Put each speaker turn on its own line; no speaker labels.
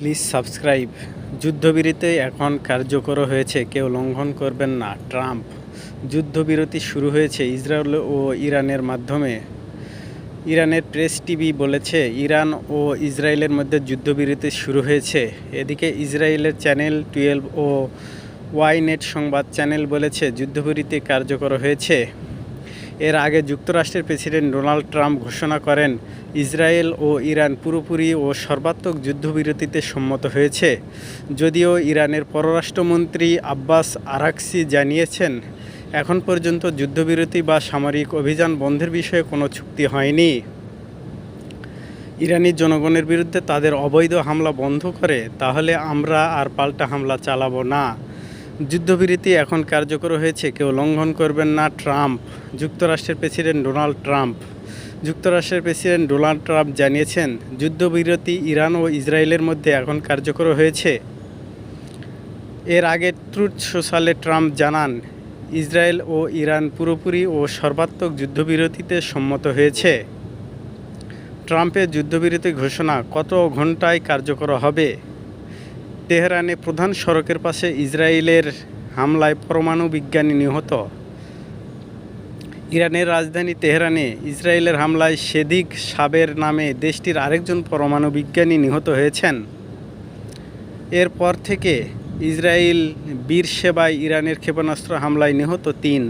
Please subscribe. যুদ্ধবিরতি এখন কার্যকর হয়েছে, কেউ লঙ্ঘন করবেন না। ট্রাম্প। যুদ্ধবিরতি শুরু হয়েছে ইসরায়েল ও ইরানের মাধ্যমে। ইরানের প্রেস টিভি বলেছে ইরান ও ইসরায়েলের মধ্যে যুদ্ধবিরতি শুরু হয়েছে। এদিকে ইসরায়েলের চ্যানেল 12 ও ওয়াইনেট সংবাদ চ্যানেল বলেছে যুদ্ধবিরতি কার্যকর হয়েছে। এর আগে যুক্তরাষ্ট্রের প্রেসিডেন্ট ডোনাল্ড ট্রাম্প ঘোষণা করেন ইসরায়েল ও ইরান পুরোপুরি ও সর্বাত্মক যুদ্ধবিরতিতে সম্মত হয়েছে। যদিও ইরানের পররাষ্ট্রমন্ত্রী আব্বাস আরাকচি জানিয়েছেন এখন পর্যন্ত যুদ্ধবিরতি বা সামরিক অভিযান বন্ধের বিষয়ে কোনো চুক্তি হয়নি। ইরানি জনগণের বিরুদ্ধে তাদের অবৈধ হামলা বন্ধ করে তাহলে আমরা আর পাল্টা হামলা চালাবো না। যুদ্ধবিরতি এখন কার্যকর হয়েছে, কেউ লঙ্ঘন করবেন না। ট্রাম্প। যুক্তরাষ্ট্রের প্রেসিডেন্ট ডোনাল্ড ট্রাম্প। যুক্তরাষ্ট্রের প্রেসিডেন্ট ডোনাল্ড ট্রাম্প জানিয়েছেন যুদ্ধবিরতি ইরান ও ইসরায়েলের মধ্যে এখন কার্যকর হয়েছে। এর আগে ট্রুথ সোশ্যালে ট্রাম্প জানান ইসরায়েল ও ইরান পুরোপুরি ও সর্বাত্মক যুদ্ধবিরতিতে সম্মত হয়েছে। ট্রাম্পের যুদ্ধবিরতি ঘোষণা কত ঘন্টায় কার্যকর হবে? তেহরানে প্রধান সড়কের পাশে ইসরায়েলের হামলায় পরমাণু বিজ্ঞানী নিহত। ইরানের রাজধানী তেহরানে ইসরায়েলের হামলায় সেদিক সাবের নামে দেশটির আরেকজন পরমাণু বিজ্ঞানী নিহত হয়েছেন। এরপর থেকে ইসরায়েল বীরসেবায় ইরানের ক্ষেপণাস্ত্র হামলায় নিহত 3।